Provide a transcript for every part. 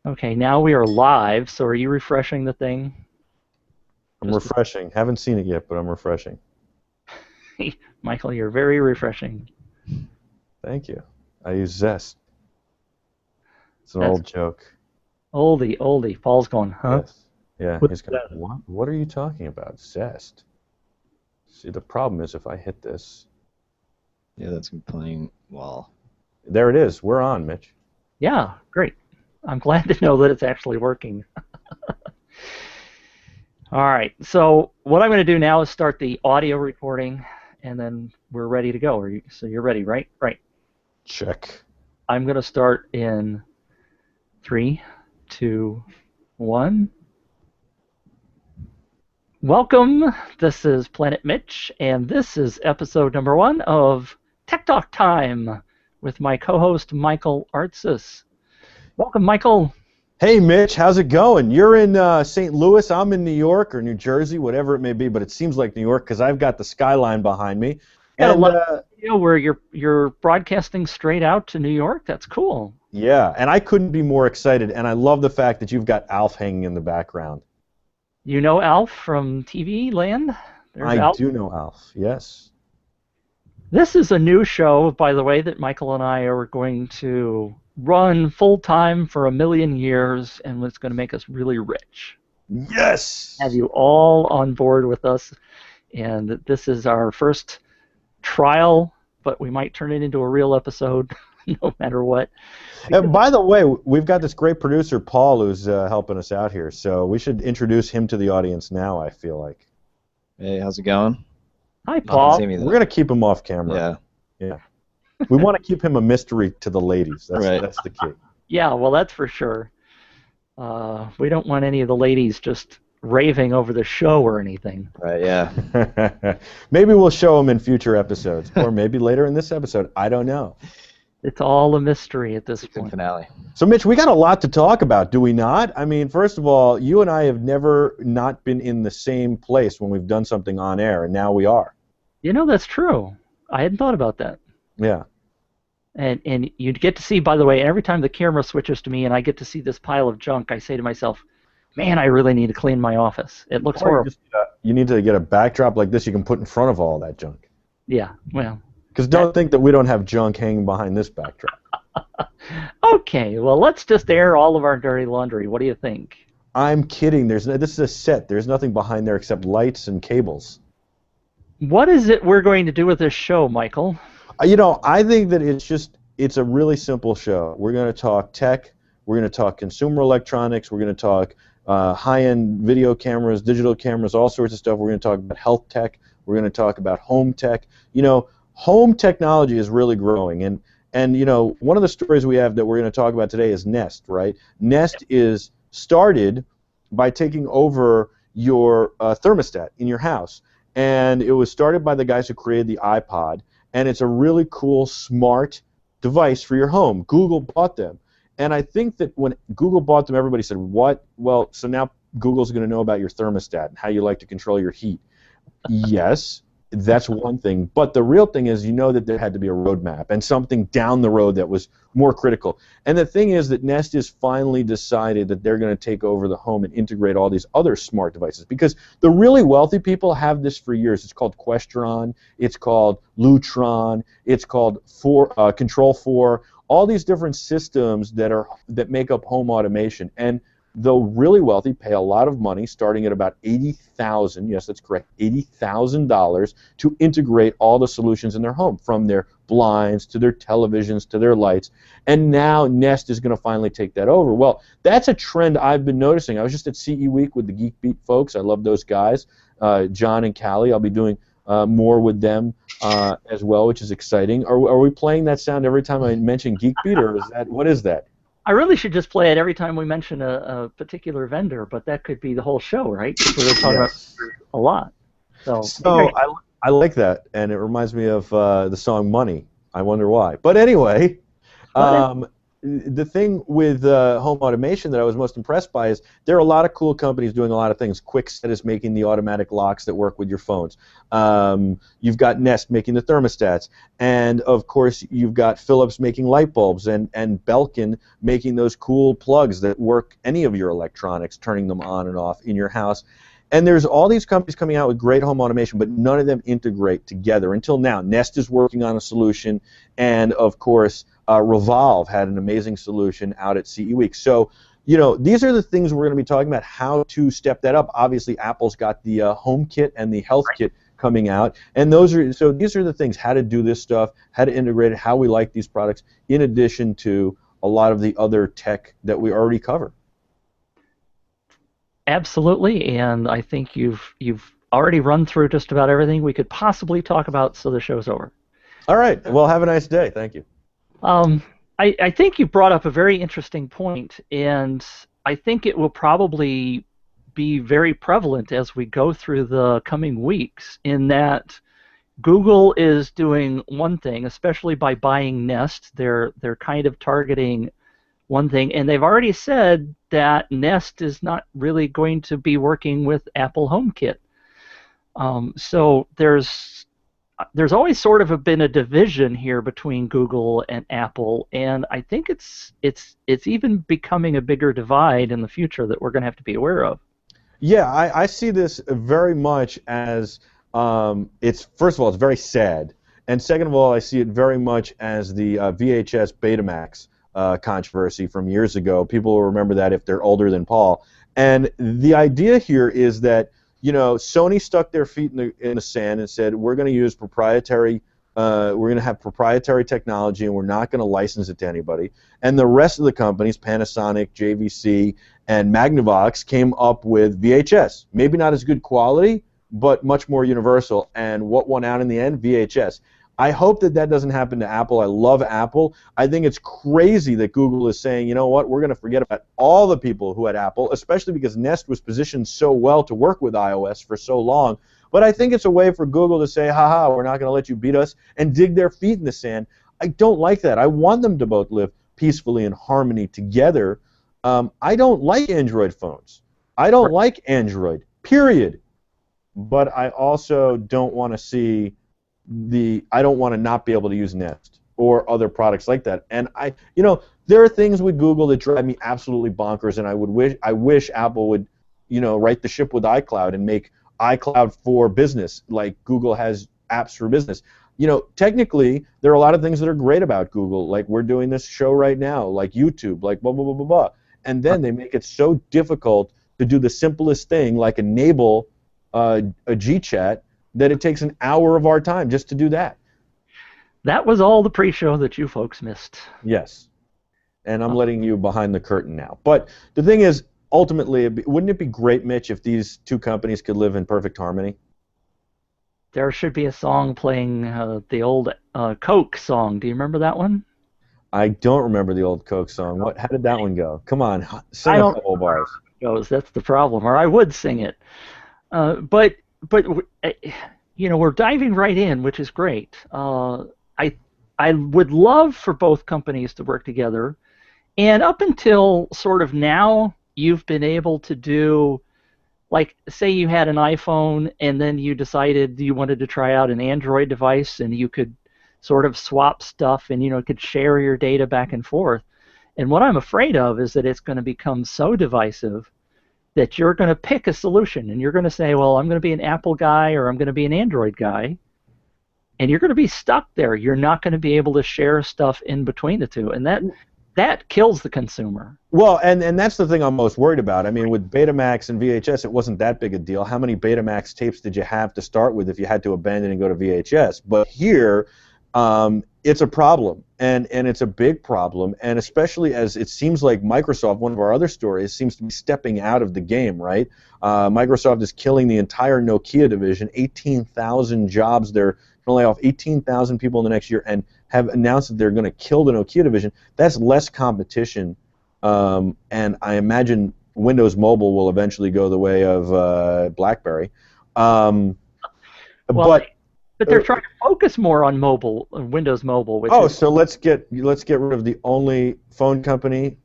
Okay, now we are live, so are you refreshing the thing? I'm Just refreshing. Haven't seen it yet, but I'm refreshing. Michael, you're very refreshing. Thank you. I use Zest. It's an That's old joke. oldie, oldie. Paul's going, huh? Yes. Yeah, What's he's going, that? what? What are you talking about? Zest. See, the problem is if I hit this. Yeah, that's been playing well. There it is. We're on, Mitch. Yeah, great. I'm glad to know that it's actually working. All right, so what I'm going to do now is start the audio recording, and then we're ready to go. So you're ready, right? Right. Check. I'm going to start in 3, 2, 1. Welcome. This is Planet Mitch, and this is episode number 1 of Tech Talk Time with my co-host Michael Artsis. Welcome, Michael. Hey, Mitch, how's it going? You're in St. Louis. I'm in New York or New Jersey, whatever it may be, but it seems like New York because I've got the skyline behind me. Got a And lot of video where you're broadcasting straight out to New York. That's cool. yeah, and I couldn't be more excited, and I love the fact that you've got Alf hanging in the background. You know Alf from TV Land? There's I Alf. do know Alf, yes. This is a new show, by the way, that Michael and I are going to run full-time for 1,000,000 years, and it's going to make us really rich. Yes! Have you all on board with us, and this is our first trial, but we might turn it into a real episode no matter what. And by the way, we've got this great producer, Paul, who's helping us out here, so we should introduce him to the audience now, I feel like. Hey, how's it going? Hi, You can Paul. see me, though. We're going to keep him off camera. Yeah. We want to keep him a mystery to the ladies. Right. That's the key. Yeah, well, that's for sure. We don't want any of the ladies just raving over the show or anything. Right, yeah. Maybe we'll show him in future episodes, or maybe later in this episode. I don't know. It's all a mystery at this Season point. finale. So, Mitch, we got a lot to talk about, do we not? I mean, first of all, you and I have never not been in the same place when we've done something on air, and now we are. You know, that's true. I hadn't thought about that. Yeah. And you get to see, by the way, every time the camera switches to me and I get to see this pile of junk, I say to myself, man, I really need to clean my office. It looks horrible. You need to get a backdrop like this you can put in front of all that junk. Yeah, well. Because don't think that we don't have junk hanging behind this backdrop. Okay, well, let's just air all of our dirty laundry. What do you think? I'm kidding. This is a set. There's nothing behind there except lights and cables. What is it we're going to do with this show, Michael? I think that it's a really simple show. We're going to talk tech. We're going to talk consumer electronics. We're going to talk high-end video cameras, digital cameras, all sorts of stuff. We're going to talk about health tech. We're going to talk about home tech. Home technology is really growing. And one of the stories we have that we're going to talk about today is Nest, right? Nest is started by taking over your thermostat in your house. And it was started by the guys who created the iPod. And it's a really cool, smart device for your home. Google bought them. And I think that when Google bought them, everybody said, what? Well, so now Google's going to know about your thermostat and how you like to control your heat. Yes, that's one thing. But the real thing is, that there had to be a roadmap and something down the road that was more critical. And the thing is that Nest has finally decided that they're going to take over the home and integrate all these other smart devices. Because the really wealthy people have this for years. It's called Questron. It's called Lutron. It's called Control 4. All these different systems that make up home automation. And the really wealthy pay a lot of money, starting at about $80,000, yes, that's correct, $80,000 to integrate all the solutions in their home, from their blinds to their televisions to their lights. And now Nest is going to finally take that over. Well, that's a trend I've been noticing. I was just at CE Week with the Geek Beat folks. I love those guys, John and Callie. I'll be doing more with them as well, which is exciting. Are we playing that sound every time I mention Geek Beat, or what is that? I really should just play it every time we mention a particular vendor, but that could be the whole show, right? Because we're talking about a lot. So I like that, and it reminds me of the song Money. I wonder why. But anyway, the thing with home automation that I was most impressed by is there are a lot of cool companies doing a lot of things. Kwikset is making the automatic locks that work with your phones. You've got Nest making the thermostats. And, of course, you've got Philips making light bulbs and Belkin making those cool plugs that work any of your electronics, turning them on and off in your house. And there's all these companies coming out with great home automation, but none of them integrate together until now. Nest is working on a solution, and, of course, Revolve had an amazing solution out at CE Week. So, these are the things we're going to be talking about, how to step that up. Obviously, Apple's got the HomeKit and the HealthKit coming out, and these are the things, how to do this stuff, how to integrate it, how we like these products, in addition to a lot of the other tech that we already cover. Absolutely, and I think you've already run through just about everything we could possibly talk about, so the show's over. All right. Well, have a nice day. Thank you. I think you brought up a very interesting point, and I think it will probably be very prevalent as we go through the coming weeks, in that Google is doing one thing, especially by buying Nest. They're kind of targeting one thing, and they've already said that Nest is not really going to be working with Apple HomeKit. So there's always sort of been a division here between Google and Apple, and I think it's even becoming a bigger divide in the future that we're going to have to be aware of. Yeah, I see this very much as first of all, it's very sad, and second of all, I see it very much as the VHS Betamax controversy from years ago. People will remember that if they're older than Paul. And the idea here is that Sony stuck their feet in the sand and said, we're going to use proprietary, we're going to have proprietary technology, and we're not going to license it to anybody. And the rest of the companies, Panasonic, JVC, and Magnavox, came up with VHS. Maybe not as good quality, but much more universal. And what won out in the end? VHS. I hope that doesn't happen to Apple. I love Apple. I think it's crazy that Google is saying, you know what, we're going to forget about all the people who had Apple, especially because Nest was positioned so well to work with iOS for so long. But I think it's a way for Google to say, haha, we're not going to let you beat us, and dig their feet in the sand. I don't like that. I want them to both live peacefully in harmony together. I don't like Android phones. I don't like Android, period. But I also don't want to see I don't want to not be able to use Nest or other products like that. And there are things with Google that drive me absolutely bonkers, and I wish Apple would, right the ship with iCloud and make iCloud for business, like Google has apps for business. Technically, there are a lot of things that are great about Google, like we're doing this show right now, like YouTube, like blah, blah, blah, blah, blah. And then they make it so difficult to do the simplest thing, like enable a GChat, that it takes an hour of our time just to do that. That was all the pre-show that you folks missed. Yes. And I'm letting you behind the curtain now. But the thing is, ultimately, wouldn't it be great, Mitch, if these two companies could live in perfect harmony? There should be a song playing, the old Coke song. Do you remember that one? I don't remember the old Coke song. How did that one go? Come on, sing a couple bars. That's the problem. Or I would sing it. But we're diving right in, which is great. I would love for both companies to work together, and up until sort of now, you've been able to do, like, say you had an iPhone and then you decided you wanted to try out an Android device, and you could sort of swap stuff and could share your data back and forth. And what I'm afraid of is that it's going to become so divisive that you're going to pick a solution, and you're going to say, well, I'm going to be an Apple guy or I'm going to be an Android guy, and you're going to be stuck there. You're not going to be able to share stuff in between the two, and that kills the consumer. Well, and that's the thing I'm most worried about. I mean, with Betamax and VHS, it wasn't that big a deal. How many Betamax tapes did you have to start with if you had to abandon and go to VHS? But here, it's a problem, and it's a big problem, and especially as it seems like Microsoft, one of our other stories, seems to be stepping out of the game, right? Microsoft is killing the entire Nokia division, 18,000 jobs. They're going to lay off 18,000 people in the next year, and have announced that they're going to kill the Nokia division. That's less competition, and I imagine Windows Mobile will eventually go the way of BlackBerry. But But they're trying to focus more on mobile, Windows Mobile. So let's get rid of the only phone company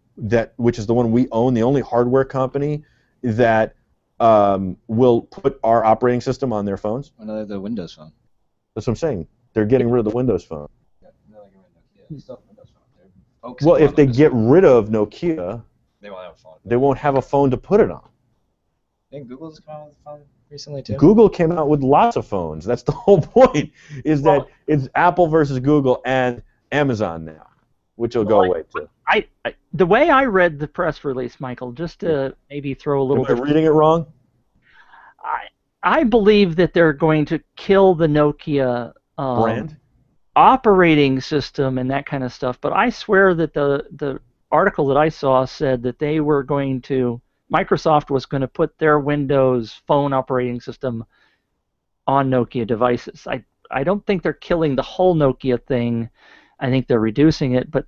which is the one we own, the only hardware company that will put our operating system on their phones. Another the Windows Phone. That's what I'm saying. They're getting rid of the Windows Phone. Yeah, they still have Windows Phone. Well, if they get rid of Nokia, they won't have a phone. They won't have a phone to put it on. I think Google's come out with a phone recently too. Google came out with lots of phones. That's the whole point. That it's Apple versus Google and Amazon now, which will go away too. The way I read the press release, Michael, just to maybe throw a little bit. Am I reading it wrong? I believe that they're going to kill the Nokia brand operating system and that kind of stuff. But I swear that the article that I saw said that they were going to. Microsoft was going to put their Windows Phone operating system on Nokia devices. I don't think they're killing the whole Nokia thing. I think they're reducing it, but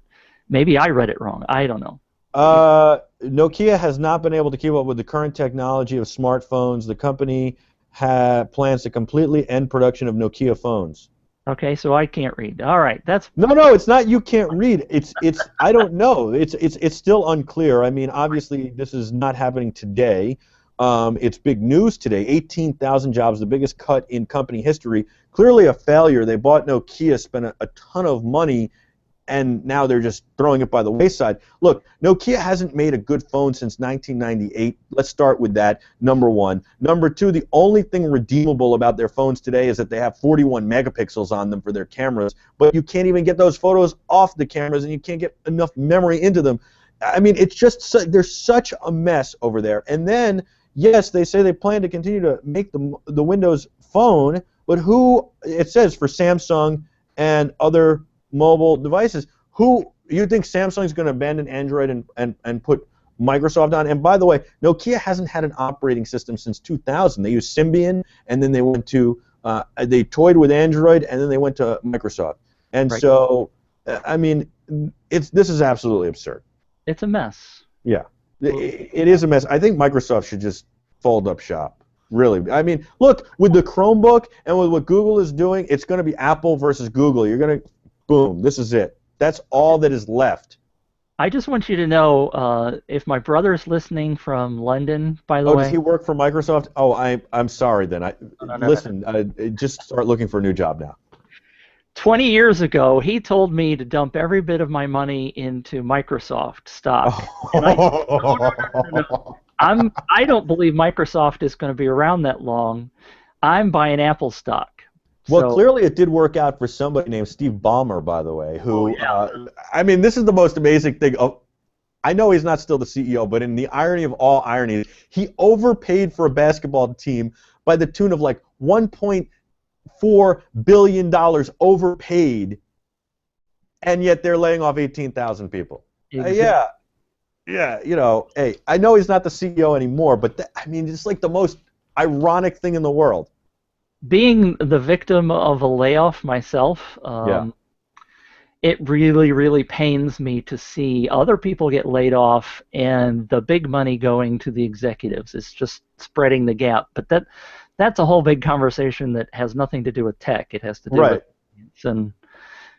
maybe I read it wrong. I don't know. Nokia has not been able to keep up with the current technology of smartphones. The company plans to completely end production of Nokia phones. Okay, so I can't read. All right, that's no. It's not. You can't read. It's. I don't know. It's still unclear. I mean, obviously, this is not happening today. It's big news today. 18,000 jobs, the biggest cut in company history. Clearly a failure. They bought Nokia, spent a ton of money, and now they're just throwing it by the wayside. Look, Nokia hasn't made a good phone since 1998. Let's start with that, number one. Number two, the only thing redeemable about their phones today is that they have 41 megapixels on them for their cameras, but you can't even get those photos off the cameras, and you can't get enough memory into them. I mean, it's just, there's such a mess over there. And then, yes, they say they plan to continue to make the Windows Phone, but who, it says for Samsung and other mobile devices. Who you think Samsung's going to abandon Android and put Microsoft on? And by the way, Nokia hasn't had an operating system since 2000. They used Symbian, and then they went to they toyed with Android, and then they went to Microsoft. And right. So, I mean, this is absolutely absurd. It's a mess. Yeah, it is a mess. I think Microsoft should just fold up shop. Really. I mean, look, with the Chromebook and with what Google is doing, it's going to be Apple versus Google. You're going to boom, this is it. That's all that is left. I just want you to know, if my brother's listening from London, by the way. Does he work for Microsoft? Oh, I'm sorry then. Listen, just start looking for a new job now. 20 years ago, he told me to dump every bit of my money into Microsoft stock. And I said, no. I don't believe Microsoft is going to be around that long. I'm buying Apple stock. Well, clearly it did work out for somebody named Steve Ballmer, by the way, who, I mean, this is the most amazing thing. I know he's not still the CEO, but in the irony of all ironies, he overpaid for a basketball team by the tune of like $1.4 billion overpaid, and yet they're laying off 18,000 people. Exactly. Yeah, you know, hey, I know he's not the CEO anymore, but I mean, it's like the most ironic thing in the world. Being the victim of a layoff myself, it really, really pains me to see other people get laid off and the big money going to the executives. It's just spreading the gap. But that's a whole big conversation that has nothing to do with tech. It has to do with and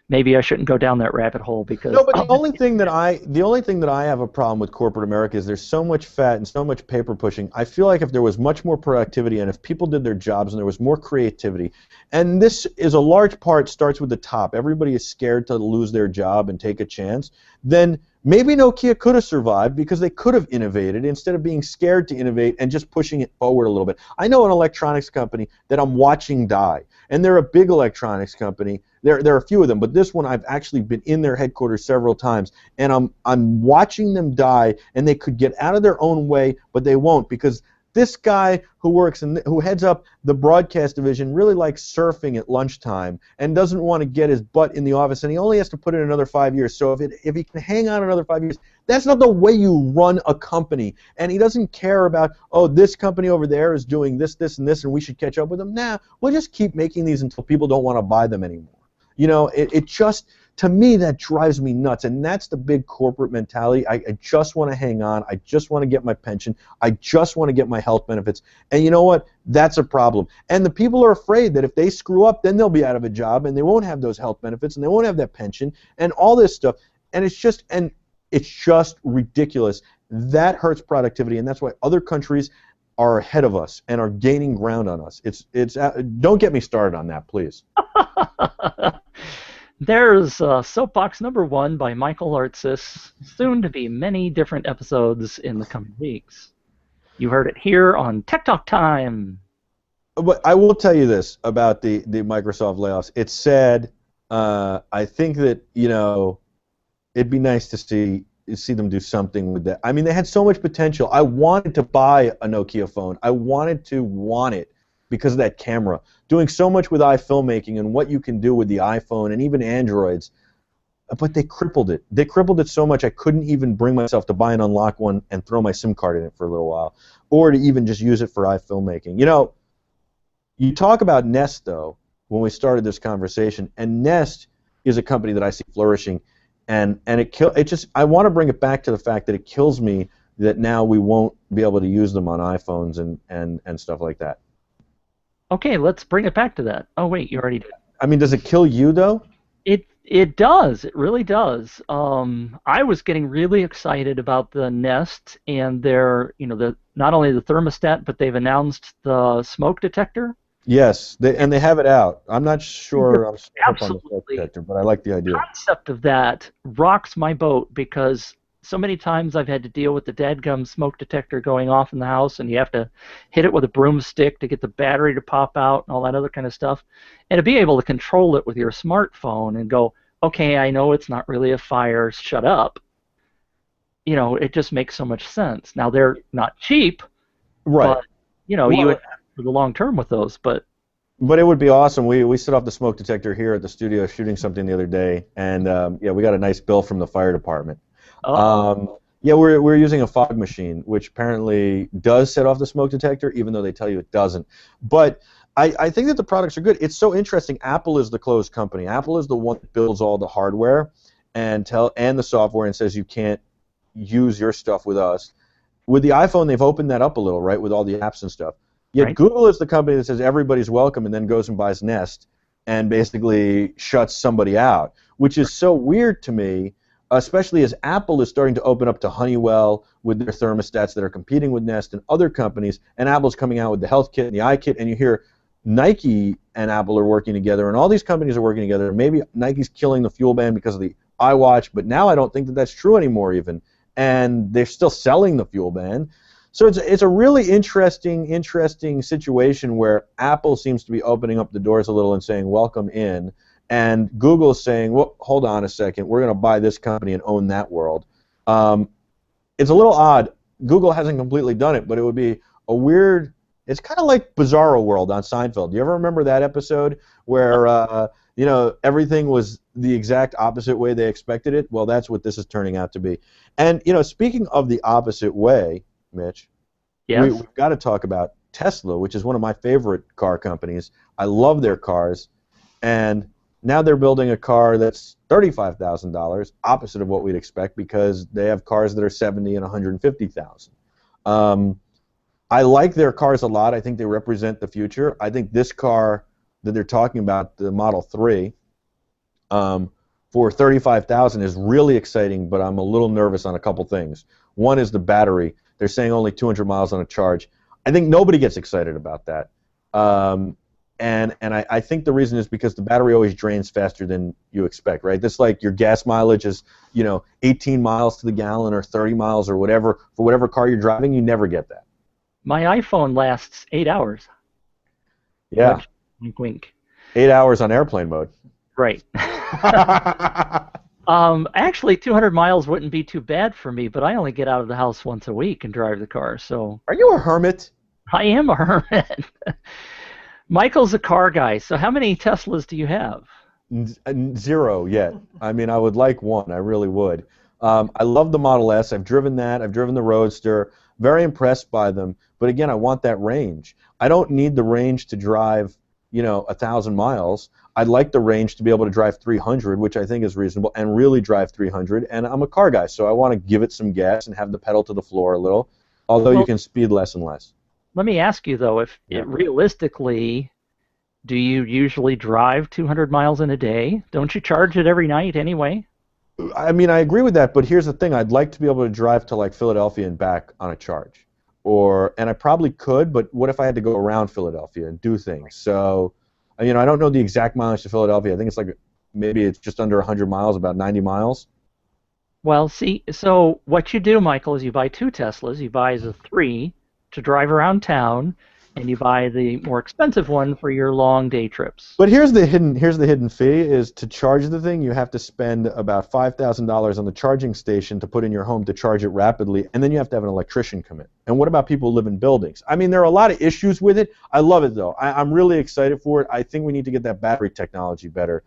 maybe I shouldn't go down that rabbit hole because no. But the only thing that I have a problem with corporate America is there's so much fat and so much paper pushing. I feel like if there was much more productivity and if people did their jobs and there was more creativity, and this is a large part starts with the top. Everybody is scared to lose their job and take a chance. Then maybe Nokia could have survived because they could have innovated instead of being scared to innovate and just pushing it forward a little bit. I know an electronics company that I'm watching die, and they're a big electronics company. There are a few of them, but this one I've actually been in their headquarters several times, and I'm watching them die, and they could get out of their own way, but they won't because this guy who heads up the broadcast division really likes surfing at lunchtime and doesn't want to get his butt in the office, and he only has to put in another 5 years. So if he can hang on another 5 years, that's not the way you run a company. And he doesn't care about, oh, this company over there is doing this, this, and this, and we should catch up with them. Nah, we'll just keep making these until people don't want to buy them anymore. You know, it just To me, that drives me nuts, and that's the big corporate mentality. I just want to hang on. I just want to get my pension. I just want to get my health benefits. And you know what? That's a problem. And the people are afraid that if they screw up, then they'll be out of a job, and they won't have those health benefits, and they won't have that pension, and all this stuff. And it's just ridiculous. That hurts productivity, and that's why other countries are ahead of us and are gaining ground on us. Don't get me started on that, please. There's Soapbox number 1 by Michael Artsis, soon to be many different episodes in the coming weeks. You heard it here on Tech Talk Time. But I will tell you this about the Microsoft layoffs. It's sad. I think that, it'd be nice to see them do something with that. I mean, they had so much potential. I wanted to buy a Nokia phone. I wanted to want it because of that camera. Doing so much with iFilmmaking and what you can do with the iPhone and even Androids, but they crippled it. They crippled it so much I couldn't even bring myself to buy and unlock one and throw my SIM card in it for a little while, or to even just use it for iFilmmaking. You talk about Nest, though, when we started this conversation, and Nest is a company that I see flourishing. And I want to bring it back to the fact that it kills me that now we won't be able to use them on iPhones and stuff like that. Okay, let's bring it back to that. Oh wait, you already did. I mean, does it kill you though? It does. It really does. I was getting really excited about the Nest and their not only the thermostat, but they've announced the smoke detector. Yes, they have it out. I'm not sure I'm up on the smoke detector, but I like the idea. The concept of that rocks my boat because so many times I've had to deal with the dadgum smoke detector going off in the house, and you have to hit it with a broomstick to get the battery to pop out and all that other kind of stuff. And to be able to control it with your smartphone and go, okay, I know it's not really a fire, shut up. It just makes so much sense. Now, they're not cheap, right? But, you would for the long term with those, but it would be awesome. We set off the smoke detector here at the studio shooting something the other day, and we got a nice bill from the fire department. We're using a fog machine, which apparently does set off the smoke detector, even though they tell you it doesn't. But I think that the products are good. It's so interesting. Apple is the closed company. Apple is the one that builds all the hardware and the software and says you can't use your stuff with us. With the iPhone, they've opened that up a little, right, with all the apps and stuff. Yet right. Google is the company that says everybody's welcome and then goes and buys Nest and basically shuts somebody out, which is so weird to me, especially as Apple is starting to open up to Honeywell with their thermostats that are competing with Nest and other companies, and Apple's coming out with the Health Kit and the iKit, and you hear Nike and Apple are working together, and all these companies are working together. Maybe Nike's killing the fuel ban because of the iWatch, but now I don't think that that's true anymore even, and they're still selling the fuel ban. So it's a really interesting situation where Apple seems to be opening up the doors a little and saying welcome in, and Google's saying, well, hold on a second, we're going to buy this company and own that world. It's a little odd. Google hasn't completely done it, but it would be a weird. It's kind of like Bizarro World on Seinfeld. Do you ever remember that episode where everything was the exact opposite way they expected it? Well, that's what this is turning out to be. And speaking of the opposite way, Mitch, yes. We've got to talk about Tesla, which is one of my favorite car companies. I love their cars, and now they're building a car that's $35,000, opposite of what we'd expect because they have cars that are $70,000 and $150,000. I like their cars a lot. I think they represent the future. I think this car that they're talking about, the Model 3, for $35,000 is really exciting, but I'm a little nervous on a couple things. One is the battery. They're saying only 200 miles on a charge. I think nobody gets excited about that. And I think the reason is because the battery always drains faster than you expect, right? This like your gas mileage is, 18 miles to the gallon or 30 miles or whatever. For whatever car you're driving, you never get that. My iPhone lasts 8 hours. Yeah. Wink, wink. 8 hours on airplane mode. Right. Actually, 200 miles wouldn't be too bad for me, but I only get out of the house once a week and drive the car. So. Are you a hermit? I am a hermit. Michael's a car guy. So how many Teslas do you have? Zero yet. I mean, I would like one. I really would. I love the Model S. I've driven that. I've driven the Roadster. Very impressed by them. But again, I want that range. I don't need the range to drive, 1,000 miles. I'd like the range to be able to drive 300, which I think is reasonable, and really drive 300. And I'm a car guy, so I want to give it some gas and have the pedal to the floor a little, although you can speed less and less. Let me ask you, though, if realistically, do you usually drive 200 miles in a day? Don't you charge it every night anyway? I mean, I agree with that, but here's the thing. I'd like to be able to drive to, like, Philadelphia and back on a charge. And I probably could, but what if I had to go around Philadelphia and do things? So, I don't know the exact mileage to Philadelphia. I think it's like, maybe it's just under 100 miles, about 90 miles. Well, see, so what you do, Michael, is you buy 2 Teslas. You buy the 3 to drive around town, and you buy the more expensive one for your long day trips. But here's the hidden fee: is to charge the thing, you have to spend about $5,000 on the charging station to put in your home to charge it rapidly, and then you have to have an electrician come in. And what about people who live in buildings? I mean, there are a lot of issues with it. I love it though. I'm really excited for it. I think we need to get that battery technology better.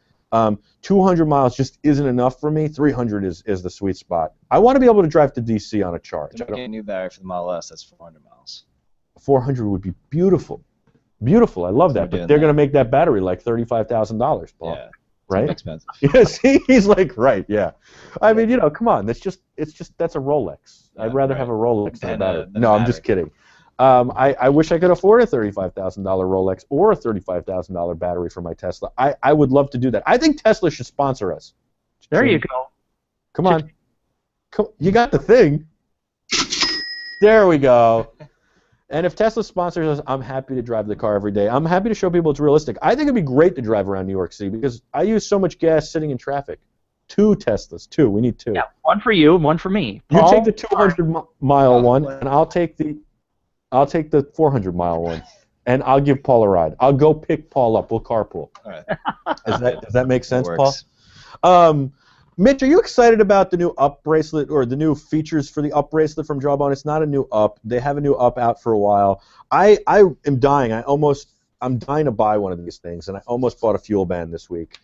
200 miles just isn't enough for me. 300 is the sweet spot. I want to be able to drive to DC on a charge. Get a new battery for the Model S. That's 400 miles. 400 would be beautiful. Beautiful. I love that. But they're going to make that battery like $35,000, Paul. Yeah. Right? Expensive. Yeah, see, he's like, right, yeah. I mean, come on. That's a Rolex. Yeah, I'd rather have a Rolex than a battery. No, I'm just kidding. I wish I could afford a $35,000 Rolex or a $35,000 battery for my Tesla. I would love to do that. I think Tesla should sponsor us. There you go. Come on. You got the thing. There we go. And if Tesla sponsors us, I'm happy to drive the car every day. I'm happy to show people it's realistic. I think it'd be great to drive around New York City because I use so much gas sitting in traffic. 2 Teslas. 2. We need 2. Yeah, one for you and one for me. You Paul, take the 200-mile one, and I'll take the 400-mile one, and I'll give Paul a ride. I'll go pick Paul up. We'll carpool. All right. Does that make sense, Works. Paul? Mitch, are you excited about the new Up bracelet or the new features for the Up bracelet from Jawbone? It's not a new Up. They have a new Up out for a while. I am dying. I'm dying to buy one of these things, and I almost bought a Fuel Band this week.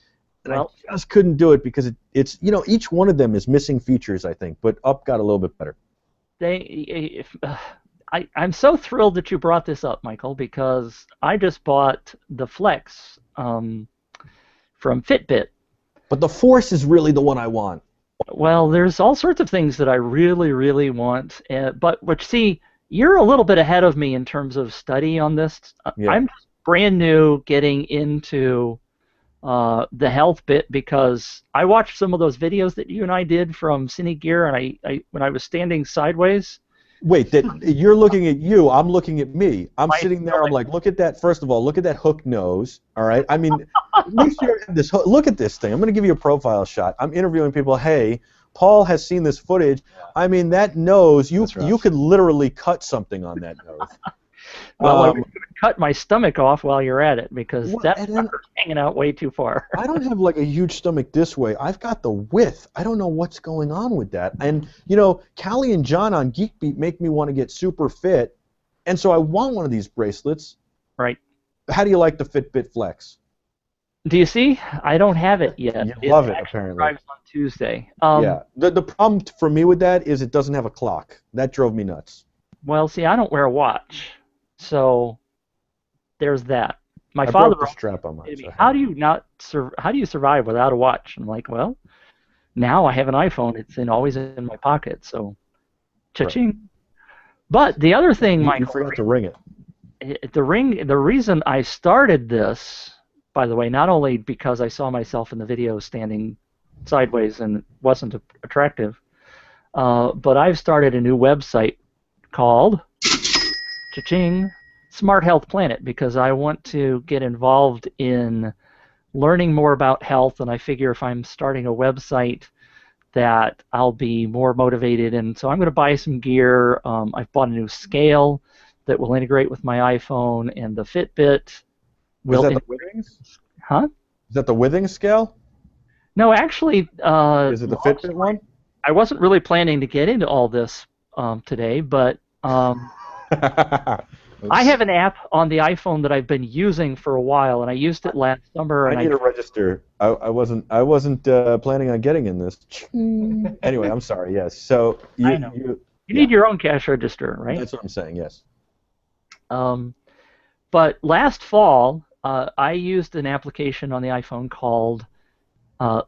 And I just couldn't do it because it's each one of them is missing features, I think, but Up got a little bit better. I'm so thrilled that you brought this up, Michael, because I just bought the Flex from Fitbit. But the Force is really the one I want. Well, there's all sorts of things that I really, really want, but see, you're a little bit ahead of me in terms of study on this. Yeah. I'm just brand new getting into the health bit because I watched some of those videos that you and I did from Cine Gear, and I when I was standing sideways. Wait, you're looking at you. I'm looking at me. I'm sitting there. I'm like, look at that. First of all, look at that hook nose. All right. I mean, make sure you have this. Look at this thing. I'm going to give you a profile shot. I'm interviewing people. Hey, Paul has seen this footage. I mean, that nose. You could literally cut something on that nose. Well, I'm going to cut my stomach off while you're at it because that's hanging out way too far. I don't have like a huge stomach this way. I've got the width. I don't know what's going on with that. And, Callie and John on GeekBeat make me want to get super fit, and so I want one of these bracelets. Right. How do you like the Fitbit Flex? Do you see? I don't have it yet. You love it, apparently. It arrives on Tuesday. Yeah. The problem for me with that is it doesn't have a clock. That drove me nuts. Well, see, I don't wear a watch. So there's that. My I father broke the strap on mine. how do you survive without a watch? I'm like, well, now I have an iPhone. It's always in my pocket. So, cha-ching. Right. But the other thing, Michael, you forgot to ring it. The reason I started this, by the way, not only because I saw myself in the video standing sideways and it wasn't attractive, but I've started a new website called cha-ching, Smart Health Planet, because I want to get involved in learning more about health, and I figure if I'm starting a website that I'll be more motivated, and so I'm going to buy some gear. I've bought a new scale that will integrate with my iPhone, and the Fitbit will... Is that the Withings? Huh? Is that the Withings scale? No, actually... is it the Fitbit one? I wasn't really planning to get into all this today, but... I have an app on the iPhone that I've been using for a while, and I used it last summer. I need to register. I wasn't planning on getting in this. Anyway, I'm sorry. Yes. So you need your own cash register, right? That's what I'm saying. Yes. But last fall, I used an application on the iPhone called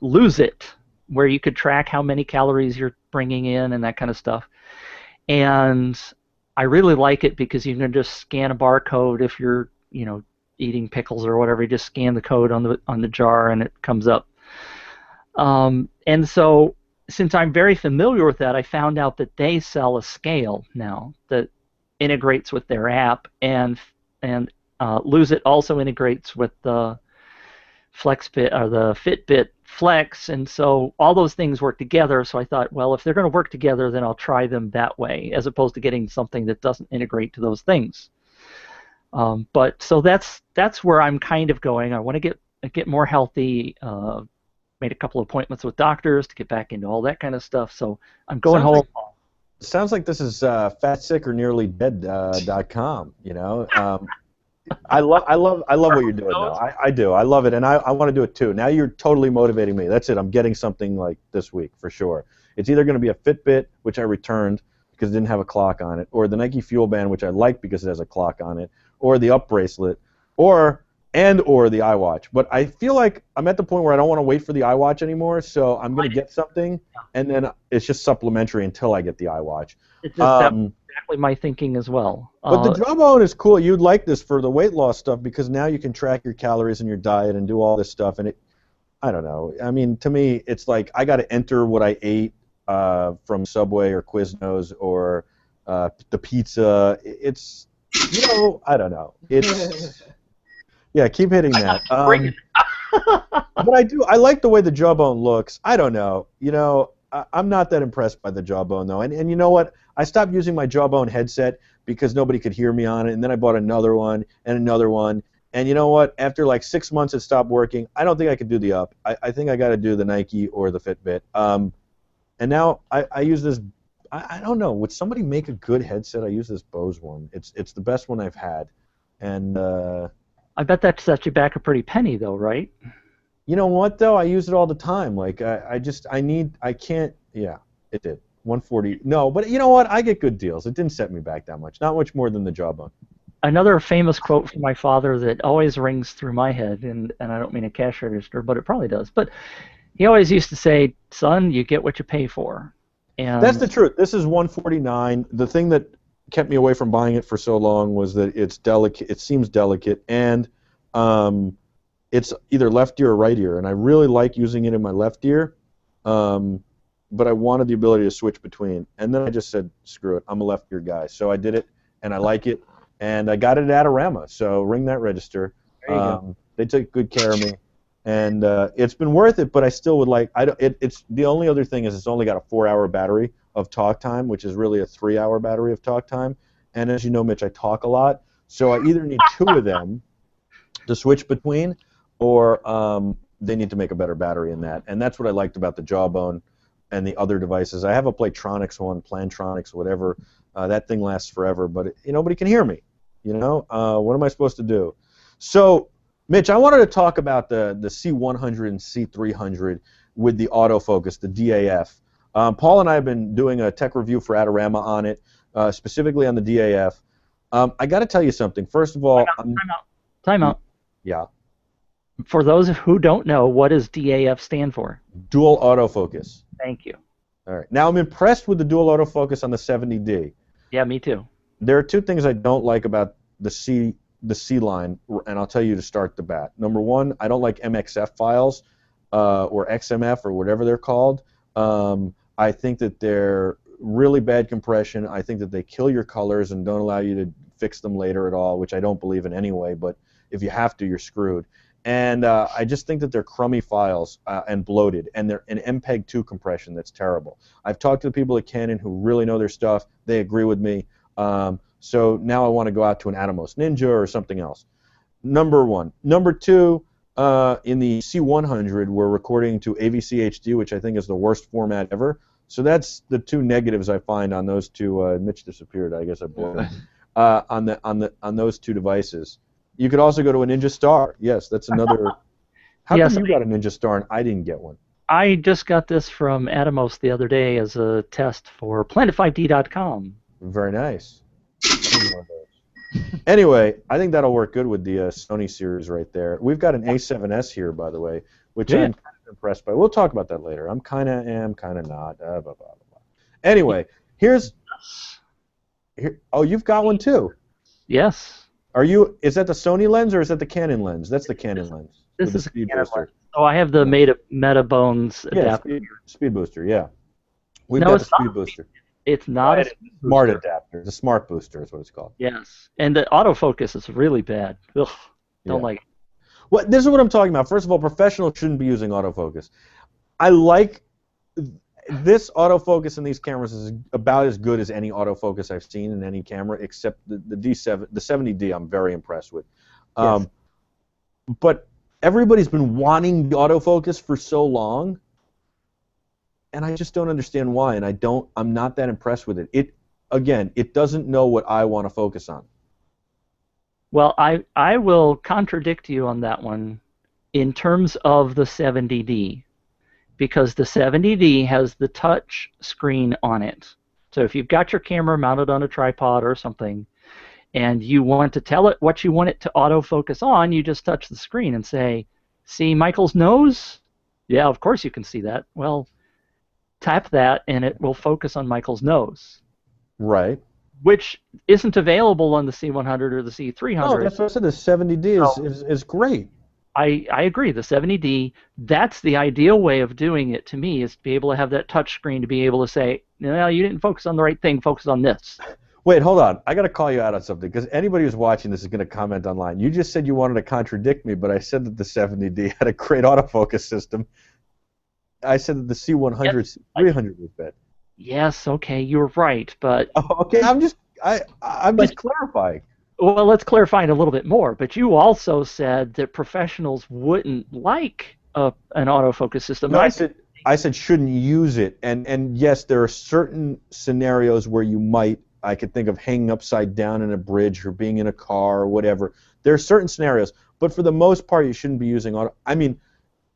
Lose It, where you could track how many calories you're bringing in and that kind of stuff. And I really like it because you can just scan a barcode if you're, eating pickles or whatever. You just scan the code on the jar and it comes up. And so, since I'm very familiar with that, I found out that they sell a scale now that integrates with their app, and Lose It also integrates with the FlexFit or the Fitbit Flex, and so all those things work together. So I thought, well, if they're going to work together, then I'll try them that way, as opposed to getting something that doesn't integrate to those things. But so that's where I'm kind of going. I want to get more healthy. Made a couple of appointments with doctors to get back into all that kind of stuff. So I'm going home. Sounds like this is fatsick-or-nearly-dead.com. I love what you're doing now. I do. I love it, and I want to do it too. Now you're totally motivating me. That's it. I'm getting something like this week for sure. It's either going to be a Fitbit, which I returned because it didn't have a clock on it, or the Nike Fuel Band, which I like because it has a clock on it, or the Up bracelet, or the iWatch. But I feel like I'm at the point where I don't want to wait for the iWatch anymore, so I'm going to get something, and then it's just supplementary until I get the iWatch. It's just exactly my thinking as well. But the Jawbone is cool. You'd like this for the weight loss stuff because now you can track your calories and your diet and do all this stuff. And I don't know. I mean, to me, it's like I got to enter what I ate from Subway or Quiznos or the pizza. It's, I don't know. It's... Yeah, keep hitting that. But I like the way the Jawbone looks. I don't know. I'm not that impressed by the Jawbone, though. And you know what? I stopped using my Jawbone headset because nobody could hear me on it, and then I bought another one and another one. And you know what? After like 6 months it stopped working. I don't think I could do the Up. I think I got to do the Nike or the Fitbit. And now I use this. I don't know. Would somebody make a good headset? I use this Bose one. It's the best one I've had. And I bet that sets you back a pretty penny, though, right? You know what, though? I use it all the time. Like, I can't, yeah, it did. 140. No, but you know what? I get good deals. It didn't set me back that much. Not much more than the Jawbone. Another famous quote from my father that always rings through my head, and I don't mean a cash register, but it probably does. But he always used to say, son, you get what you pay for. And that's the truth. This is 149. The thing that kept me away from buying it for so long was that it's delicate. It seems delicate, and it's either left ear or right ear, and I really like using it in my left ear, but I wanted the ability to switch between. And then I just said, screw it, I'm a left ear guy. So I did it, and I like it, and I got it at Adorama. So ring that register. There you go. They took good care of me, and it's been worth it. But I still would like. It's the only other thing is it's only got a 4-hour battery of talk time, which is really a 3-hour battery of talk time. And as you know, Mitch, I talk a lot, so I either need 2 of them to switch between, or they need to make a better battery in that. And that's what I liked about the Jawbone and the other devices. I have a Playtronics one, Plantronics, whatever. That thing lasts forever, but nobody can hear me. What am I supposed to do? So, Mitch, I wanted to talk about the C100 and C300 with the autofocus, the DAF. Paul and I have been doing a tech review for Adorama on it, specifically on the DAF. I got to tell you something. First of all, Time out. Yeah. For those who don't know, what does DAF stand for? Dual autofocus. Thank you. All right. Now I'm impressed with the dual autofocus on the 70D. Yeah, me too. There are 2 things I don't like about the C line, and I'll tell you to start the bat. Number 1, I don't like MXF files or XMF or whatever they're called. I think that they're really bad compression. I think that they kill your colors and don't allow you to fix them later at all, which I don't believe in anyway, but if you have to, you're screwed. And I just think that they're crummy files and bloated, and they're an MPEG-2 compression that's terrible. I've talked to the people at Canon who really know their stuff. They agree with me. So now I want to go out to an Atomos Ninja or something else. Number 1. Number 2, in the C100, we're recording to AVC HD, which I think is the worst format ever. So that's the 2 negatives I find on those 2. Mitch disappeared. I guess I blew it. On those 2 devices. You could also go to a Ninja Star. Yes, that's another. How come you got a Ninja Star and I didn't get one? I just got this from Atomos the other day as a test for Planet5D.com. Very nice. Anyway, I think that'll work good with the Sony series right there. We've got an A7S here, by the way, which Yeah. I'm kind of impressed by. We'll talk about that later. I'm kind of am, kind of not. Blah, blah, blah, blah. Anyway, here. Oh, you've got one too. Yes. Is that the Sony lens or is that the Canon lens? That's the Canon lens. This with the is a speed Canon booster. lens. Oh, I have the Metabones Yeah, adapter. speed booster. Yeah. We've No, got the it's not. speed booster. It's not a speed Smart booster. adapter. The smart booster is what it's called. Yes, and the autofocus is really bad. Ugh, don't Yeah. like it. Well, this is what I'm talking about. First of all, professionals shouldn't be using autofocus. I like this autofocus in these cameras is about as good as any autofocus I've seen in any camera, except the D7, the 70D. I'm very impressed with. Yes. But everybody's been wanting the autofocus for so long, and I just don't understand why. And I'm not that impressed with it. It doesn't know what I want to focus on. Well, I will contradict you on that one in terms of the 70D, because the 70D has the touch screen on it. So if you've got your camera mounted on a tripod or something, and you want to tell it what you want it to autofocus on, you just touch the screen and say, "See Michael's nose?" Yeah, of course you can see that. Well, tap that and it will focus on Michael's nose. Right. Which isn't available on the C100 or the C300. No, that's what I said. The 70D is great. I agree. The 70D, that's the ideal way of doing it to me, is to be able to have that touch screen to be able to say, no, you didn't focus on the right thing, focus on this. Wait, hold on. I got to call you out on something, because anybody who's watching this is going to comment online. You just said you wanted to contradict me, but I said that the 70D had a great autofocus system. I said that the C100, C300 was bad. Yes, okay, you're right, but... Oh, okay, I'm just clarifying. Well, let's clarify it a little bit more, but you also said that professionals wouldn't like an autofocus system. No, I said shouldn't use it, and yes, there are certain scenarios where you might. I could think of hanging upside down in a bridge or being in a car or whatever. There are certain scenarios, but for the most part, you shouldn't be using auto. I mean,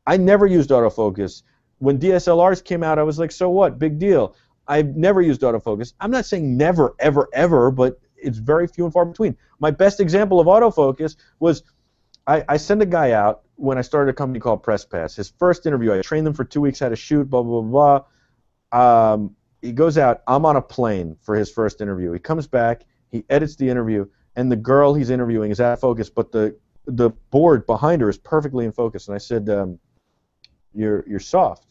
I never used autofocus. When DSLRs came out, I was like, so what? Big deal. I've never used autofocus. I'm not saying never, ever, ever, but it's very few and far between. My best example of autofocus was I sent a guy out when I started a company called PressPass. His first interview, I trained them for 2 weeks how to shoot, blah, blah, blah, blah. He goes out. I'm on a plane for his first interview. He comes back. He edits the interview, and the girl he's interviewing is out of focus, but the board behind her is perfectly in focus. And I said, you're soft.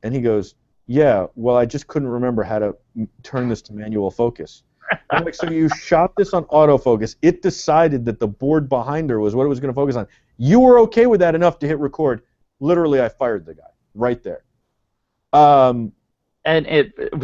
And he goes, yeah, well, I just couldn't remember how to turn this to manual focus. I'm like, so you shot this on autofocus. It decided that the board behind her was what it was going to focus on. You were okay with that enough to hit record. Literally, I fired the guy right there. And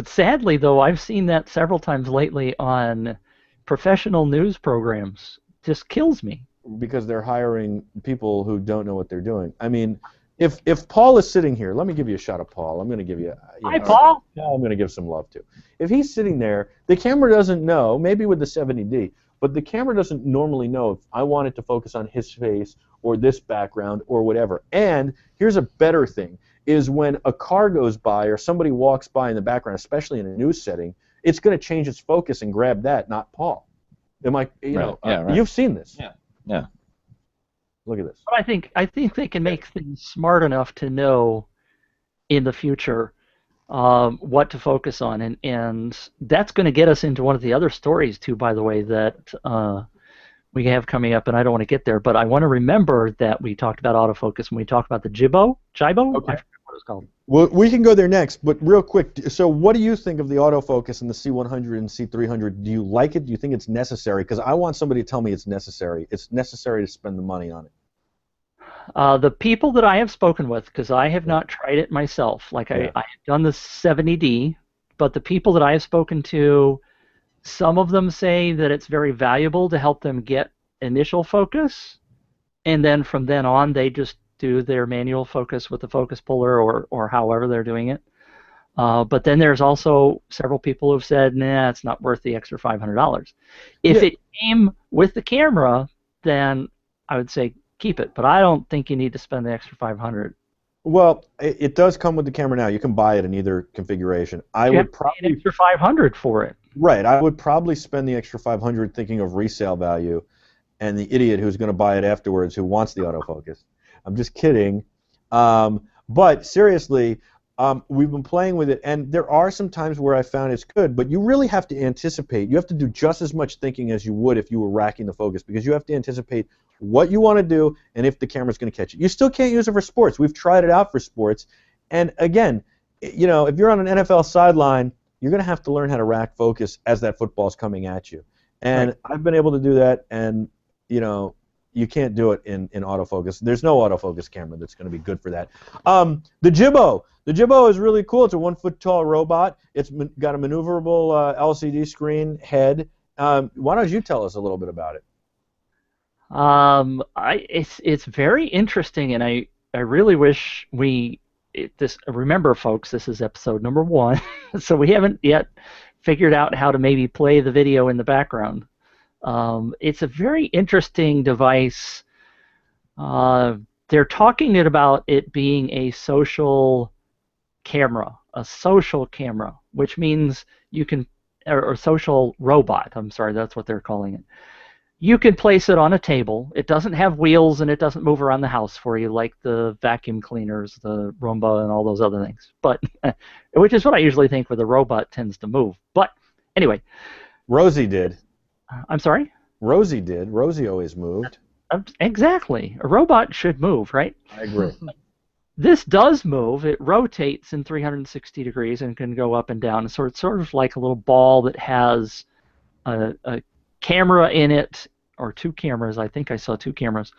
sadly, though, I've seen that several times lately on professional news programs. Just kills me. Because they're hiring people who don't know what they're doing. I mean, if Paul is sitting here, let me give you a shot of Paul. I'm going to give you. Hi, Paul. I'm going to give some love to. If he's sitting there, the camera doesn't know. Maybe with the 70D, but the camera doesn't normally know if I want it to focus on his face or this background or whatever. And here's a better thing: is when a car goes by or somebody walks by in the background, especially in a news setting, it's going to change its focus and grab that, not Paul. Am I? Right. You've seen this. Yeah. Look at this. I think they can make things smart enough to know in the future what to focus on, and that's going to get us into one of the other stories too, by the way, that we have coming up, and I don't want to get there, but I want to remember that we talked about autofocus when we talked about the Jibo? Okay. I forget what it's called. Well, we can go there next, but real quick, so what do you think of the autofocus in the C100 and C300? Do you like it? Do you think it's necessary? Because I want somebody to tell me it's necessary. It's necessary to spend the money on it. The people that I have spoken with, because I have not tried it myself, I have done the 70D, but the people that I have spoken to, some of them say that it's very valuable to help them get initial focus, and then from then on they just do their manual focus with the focus puller or however they're doing it. But then there's also several people who've said, nah, it's not worth the extra $500. If it came with the camera, then I would say keep it, but I don't think you need to spend the extra $500. Well, it does come with the camera now. You can buy it in either configuration. I would probably pay an extra $500 for it. Right. I would probably spend the extra $500 thinking of resale value. and the idiot who's going to buy it afterwards who wants the autofocus. I'm just kidding. But seriously, we've been playing with it, and there are some times where I found it's good, but you really have to anticipate. You have to do just as much thinking as you would if you were racking the focus, because you have to anticipate what you want to do and if the camera's going to catch it. You still can't use it for sports. We've tried it out for sports, and again, you know, if you're on an NFL sideline, you're going to have to learn how to rack focus as that football's coming at you. And right. I've been able to do that, and you know, you can't do it in autofocus. There's no autofocus camera that's going to be good for that. The Jibbo. The Jibbo is really cool. It's a 1-foot-tall robot. It's got a maneuverable LCD screen head. Why don't you tell us a little bit about it? It's very interesting, and I really wish remember, folks, this is episode number 1, so we haven't yet figured out how to maybe play the video in the background. It's a very interesting device. They're talking about it being a social camera, which means you can, or social robot, I'm sorry, that's what they're calling it. You can place it on a table. It doesn't have wheels and it doesn't move around the house for you like the vacuum cleaners, the Roomba, and all those other things. But which is what I usually think with a robot tends to move. But anyway. Rosie did. I'm sorry? Rosie did. Rosie always moved. Exactly. A robot should move, right? I agree. This does move. It rotates in 360 degrees and can go up and down. So it's sort of like a little ball that has a camera in it, or 2 cameras. I think I saw 2 cameras,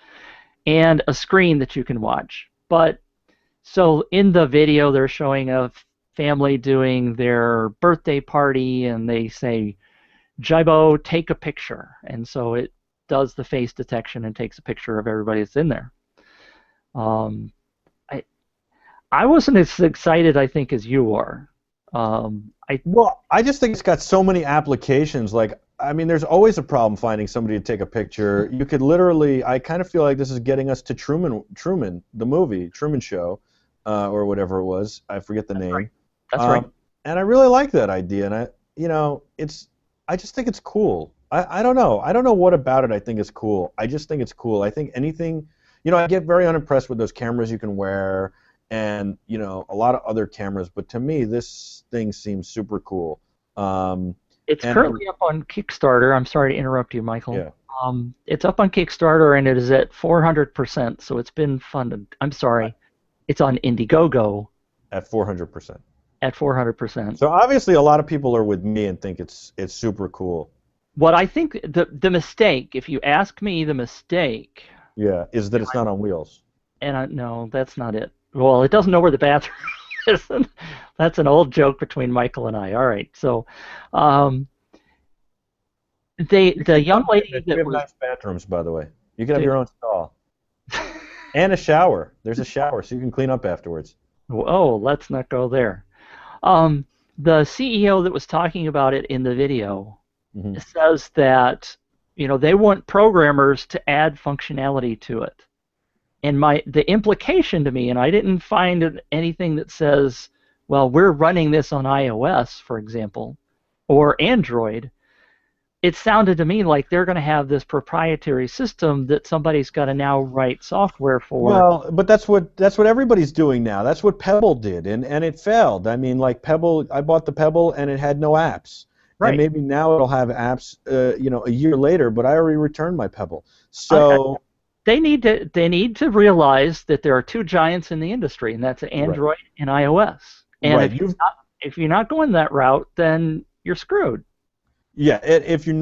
and a screen that you can watch. But so in the video, they're showing a family doing their birthday party, and they say, Jibbo, take a picture. And so it does the face detection and takes a picture of everybody that's in there. I wasn't as excited, I think, as you are. Well, I just think it's got so many applications. Like, I mean, there's always a problem finding somebody to take a picture. You could literally, I kind of feel like this is getting us to Truman, the movie, Truman Show, or whatever it was. I forget the name. Right. That's right. And I really like that idea. And I just think it's cool. I don't know. I don't know what about it I think is cool. I just think it's cool. I think anything, I get very unimpressed with those cameras you can wear and, a lot of other cameras. But to me, this thing seems super cool. It's currently up on Kickstarter. I'm sorry to interrupt you, Michael. Yeah. It's up on Kickstarter, and it is at 400%, so it's been funded. I'm sorry. It's on Indiegogo. At 400%. At 400%. So obviously a lot of people are with me and think it's super cool. What I think the mistake, if you ask me, the mistake. Yeah, is that it's not on wheels. And no, that's not it. Well, it doesn't know where the bathroom is. That's an old joke between Michael and I. All right, so the young lady that have nice bathrooms, by the way. You can have your own stall. And a shower. There's a shower, so you can clean up afterwards. Oh, let's not go there. The CEO that was talking about it in the video says that they want programmers to add functionality to it. And the implication to me, and I didn't find anything that says, well, we're running this on iOS, for example, or Android. It sounded to me like they're going to have this proprietary system that somebody's got to now write software for. Well, but that's what everybody's doing now. That's what Pebble did, and it failed. I mean, like Pebble, I bought the Pebble and it had no apps. Right. And maybe now it'll have apps, a year later. But I already returned my Pebble. So they need to realize that there are 2 giants in the industry, and that's Android and iOS. And if you're not going that route, then you're screwed. Yeah, if you're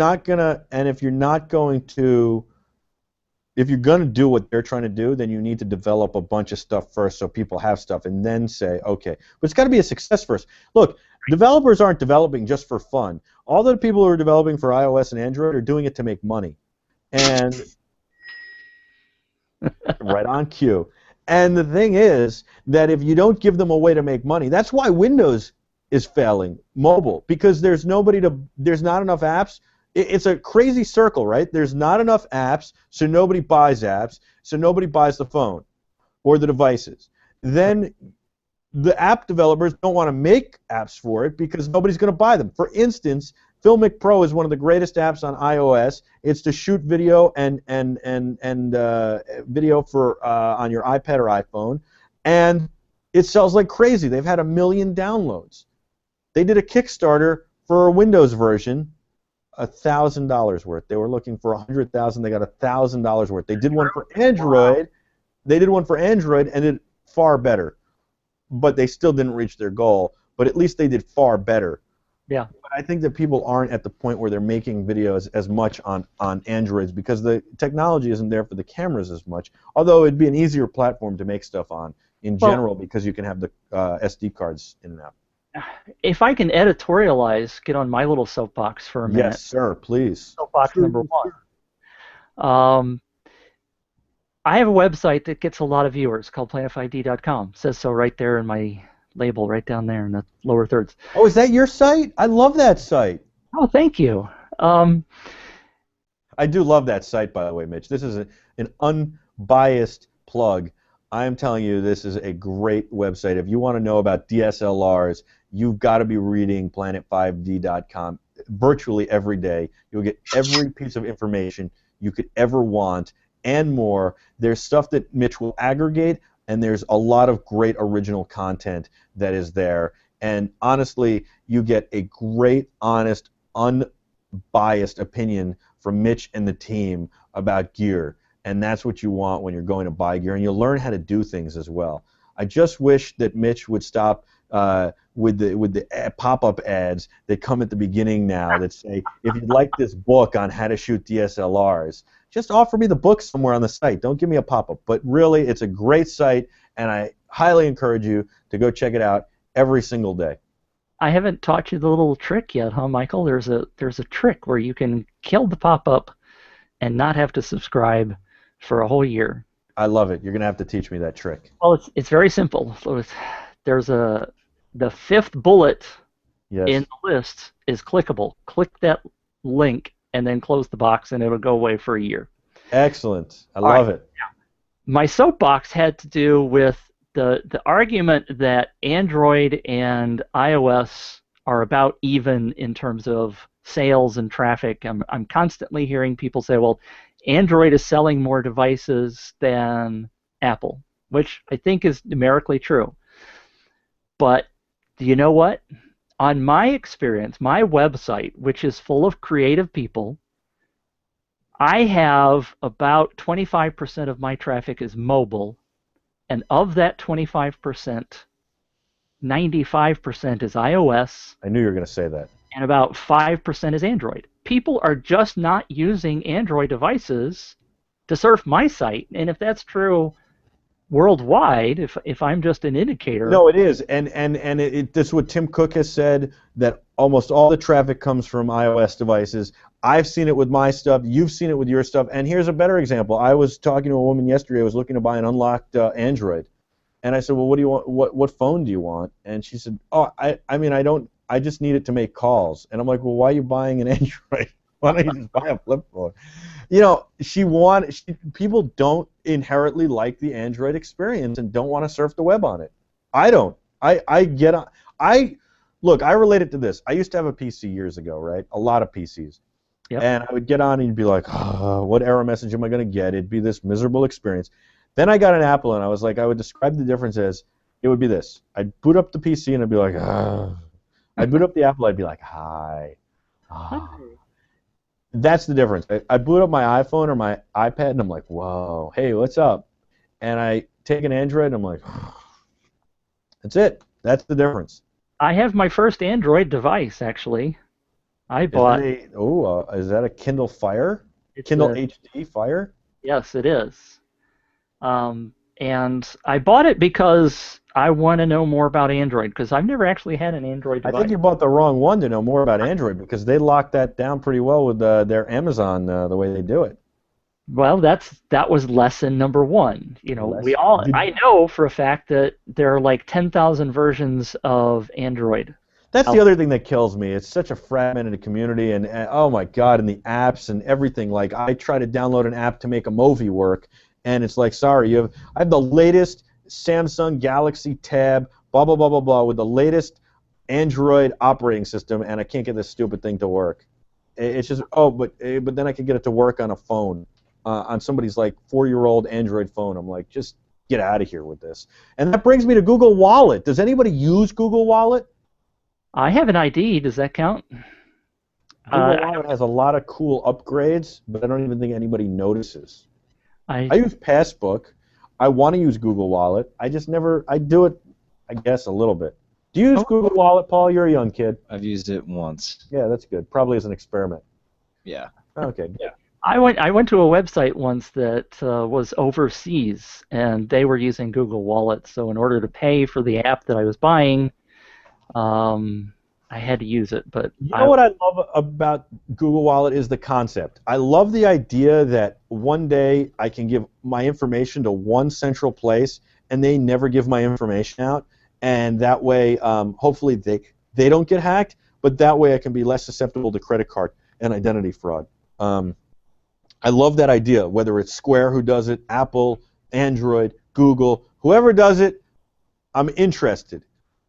gonna do what they're trying to do, then you need to develop a bunch of stuff first so people have stuff, and then say, okay. But it's got to be a success first. Look, developers aren't developing just for fun. All the people who are developing for iOS and Android are doing it to make money. And right on cue. And the thing is that if you don't give them a way to make money, that's why Windows is failing mobile, because there's not enough apps. It's a crazy circle, right? There's not enough apps, so nobody buys apps, so nobody buys the phone or the devices. Then the app developers don't want to make apps for it because nobody's going to buy them. For instance, Filmic Pro is one of the greatest apps on iOS. It's to shoot video and video for on your iPad or iPhone, and it sells like crazy. They've had 1 million downloads. They did a Kickstarter for a Windows version, $1,000 worth. They were looking for 100,000. They got $1,000 worth. They did one for Android. They did one for Android and did far better, but they still didn't reach their goal. But at least they did far better. Yeah. But I think that people aren't at the point where they're making videos as much on Androids because the technology isn't there for the cameras as much. Although it'd be an easier platform to make stuff on in general because you can have the SD cards in and out. If I can editorialize, get on my little soapbox for a minute. Yes, sir, please. Soapbox number 1. I have a website that gets a lot of viewers called planetfid.com. It says so right there in my label, right down there in the lower thirds. Oh, is that your site? I love that site. Oh, thank you. I do love that site, by the way, Mitch. This is an unbiased plug. I am telling you, this is a great website. If you want to know about DSLRs, you've got to be reading planet5d.com virtually every day. You'll get every piece of information you could ever want and more. There's stuff that Mitch will aggregate, and there's a lot of great original content that is there. And honestly, you get a great, honest, unbiased opinion from Mitch and the team about gear. And that's what you want when you're going to buy gear. And you'll learn how to do things as well. I just wish that Mitch would stop with the pop-up ads that come at the beginning now that say, if you'd like this book on how to shoot DSLRs, just offer me the book somewhere on the site. Don't give me a pop-up. But really, it's a great site, and I highly encourage you to go check it out every single day. I haven't taught you the little trick yet, huh, Michael? There's a trick where you can kill the pop-up and not have to subscribe for a whole year. I love it. You're going to have to teach me that trick. Well, it's very simple. So there's the 5th bullet in the list is clickable. Click that link and then close the box, and it'll go away for a year. Excellent. I love it. Yeah. My soapbox had to do with the argument that Android and iOS are about even in terms of sales and traffic. I'm constantly hearing people say, well, Android is selling more devices than Apple, which I think is numerically true. But do you know what? On my experience, my website, which is full of creative people, I have about 25% of my traffic is mobile, and of that 25%, 95% is iOS. I knew you were going to say that. And about 5% is Android. People are just not using Android devices to surf my site, and if that's true worldwide, if I'm just an indicator. No, it is, and this is what Tim Cook has said, that almost all the traffic comes from iOS devices. I've seen it with my stuff. You've seen it with your stuff. And here's a better example. I was talking to a woman yesterday who was looking to buy an unlocked Android, and I said, well, what do you want? What phone do you want? And she said, oh, I just need it to make calls. And I'm like, well, why are you buying an Android? Why don't you just buy a flip phone? You know, people don't inherently like the Android experience and don't want to surf the web on it. I don't. Look, I relate it to this. I used to have a PC years ago, right? A lot of PCs. Yep. And I would get on and you'd be like, oh, what error message am I going to get? It'd be this miserable experience. Then I got an Apple, and I was like, I would describe the difference as, it would be this. I'd boot up the PC, and I'd be like, I'd boot up the Apple, I'd be like, hi. That's the difference. I boot up my iPhone or my iPad, and I'm like, whoa, hey, what's up? And I take an Android, and I'm like, that's it. That's the difference. I have my first Android device, actually. I bought. Is that a Kindle Fire? Kindle HD Fire? Yes, it is. And I bought it because I want to know more about Android, because I've never actually had an Android device. I think you bought the wrong one to know more about Android, because they locked that down pretty well with their Amazon, the way they do it. Well, that was lesson number one. You know, I know for a fact that there are like 10,000 versions of Android. That's the other thing that kills me. It's such a fragmented community, and oh my God, and the apps and everything. Like, I try to download an app to make a movie work, and it's like, sorry, I have the latest Samsung Galaxy Tab, blah blah blah blah blah, with the latest Android operating system, and I can't get this stupid thing to work. It's just but then I could get it to work on a phone, on somebody's like 4-year-old Android phone. I'm like, just get out of here with this. And that brings me to Google Wallet. Does anybody use Google Wallet? I have an ID. Does that count? Google Wallet has a lot of cool upgrades, but I don't even think anybody notices. I use Passbook. I want to use Google Wallet. I just never. I do it, I guess, a little bit. Do you use Google Wallet, Paul? You're a young kid. I've used it once. Yeah, that's good. Probably as an experiment. Yeah. Okay. Yeah. I went to a website once that was overseas, and they were using Google Wallet. So in order to pay for the app that I was buying, I had to use it. But you know what I love about Google Wallet is the concept. I love the idea that one day I can give my information to one central place, and they never give my information out. And that way, hopefully they don't get hacked, but that way I can be less susceptible to credit card and identity fraud. I love that idea, whether it's Square who does it, Apple, Android, Google, whoever does it, I'm interested.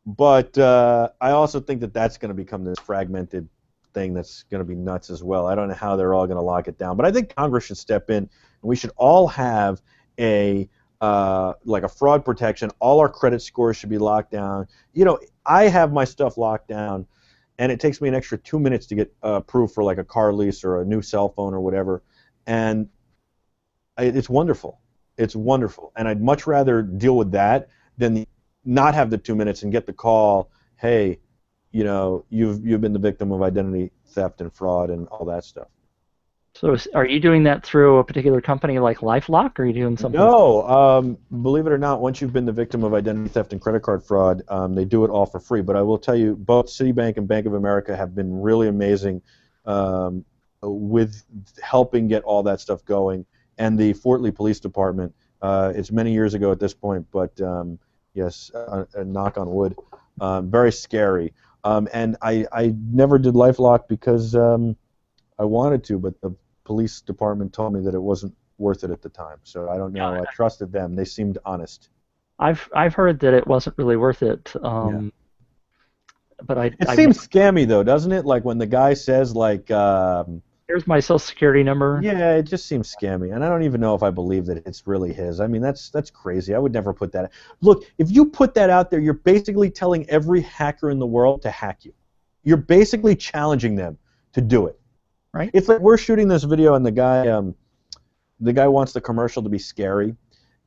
But I also think that that's going to become this fragmented thing that's going to be nuts as well. I don't know how they're all going to lock it down, but I think Congress should step in, and we should all have like a fraud protection. All our credit scores should be locked down. You know, I have my stuff locked down, and it takes me an extra 2 minutes to get approved for like a car lease or a new cell phone or whatever, and it's wonderful. It's wonderful, and I'd much rather deal with that than not have the 2 minutes and get the call, hey, you know, you've been the victim of identity theft and fraud and all that stuff. So are you doing that through a particular company like LifeLock, or are you doing something? No, believe it or not, once you've been the victim of identity theft and credit card fraud, they do it all for free. But I will tell you, both Citibank and Bank of America have been really amazing with helping get all that stuff going. And the Fort Lee Police Department, it's many years ago at this point, but yes, a knock on wood, very scary. And I never did LifeLock because I wanted to, but the police department told me that it wasn't worth it at the time. So I don't know. I trusted them. They seemed honest. I've heard that it wasn't really worth it. But it seems scammy though, doesn't it? Like when the guy says like, here's my social security number. Yeah, it just seems scammy, and I don't even know if I believe that it's really his. I mean, that's crazy. I would never put that. Look, if you put that out there, you're basically telling every hacker in the world to hack you. You're basically challenging them to do it. Right. It's like we're shooting this video, and the guy wants the commercial to be scary,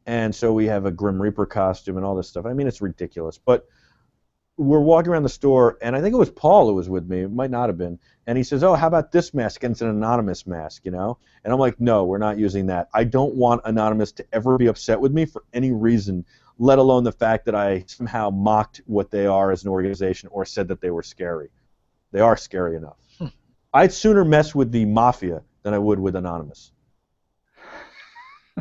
and so we have a Grim Reaper costume and all this stuff. I mean, it's ridiculous. But we're walking around the store, and I think it was Paul who was with me. It might not have been. And he says, "Oh, how about this mask?" And it's an anonymous mask, you know. And I'm like, "No, we're not using that. I don't want Anonymous to ever be upset with me for any reason, let alone the fact that I somehow mocked what they are as an organization or said that they were scary. They are scary enough." I'd sooner mess with the mafia than I would with Anonymous.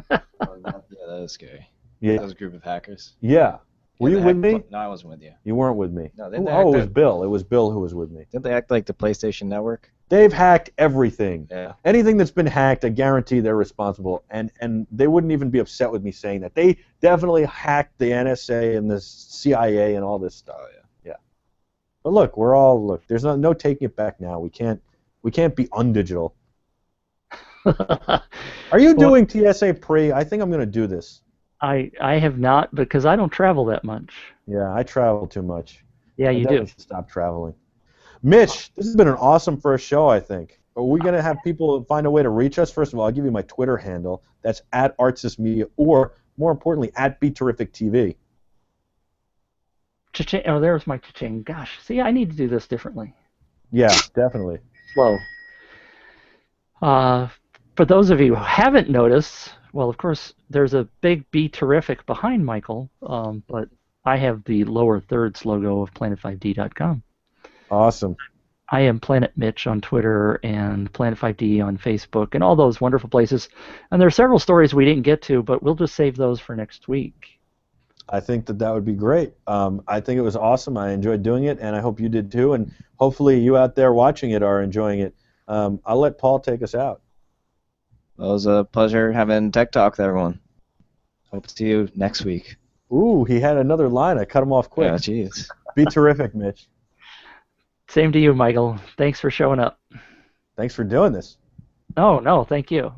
Yeah, that was scary. Yeah. That was a group of hackers. Yeah. Were you with me? No, I wasn't with you. You weren't with me. No, it was Bill. It was Bill who was with me. Didn't they act like the PlayStation Network? They've hacked everything. Yeah. Anything that's been hacked, I guarantee they're responsible. And they wouldn't even be upset with me saying that. They definitely hacked the NSA and the CIA and all this stuff. Oh, yeah. Yeah. But look, there's no taking it back now. We can't be undigital. Are you doing TSA pre? I think I'm going to do this. I have not, because I don't travel that much. Yeah, I travel too much. Yeah, you do. Should stop traveling. Mitch, this has been an awesome first show, I think. Are we going to have people find a way to reach us? First of all, I'll give you my Twitter handle. That's @ArtsysMedia, or more importantly, @BeTerrificTV. Cha-ching. Oh, there's my cha-ching. Gosh, see, I need to do this differently. Yeah, definitely. Slow. For those of you who haven't noticed, well, of course, there's a big Be Terrific behind Michael, but I have the lower thirds logo of Planet5D.com. Awesome. I am Planet Mitch on Twitter and Planet5D on Facebook and all those wonderful places. And there are several stories we didn't get to, but we'll just save those for next week. I think that would be great. I think it was awesome. I enjoyed doing it, and I hope you did too. And hopefully you out there watching it are enjoying it. I'll let Paul take us out. Well, it was a pleasure having Tech Talk with everyone. Hope to see you next week. Ooh, he had another line. I cut him off quick. Yeah, jeez. Be terrific, Mitch. Same to you, Michael. Thanks for showing up. Thanks for doing this. Oh, no, thank you.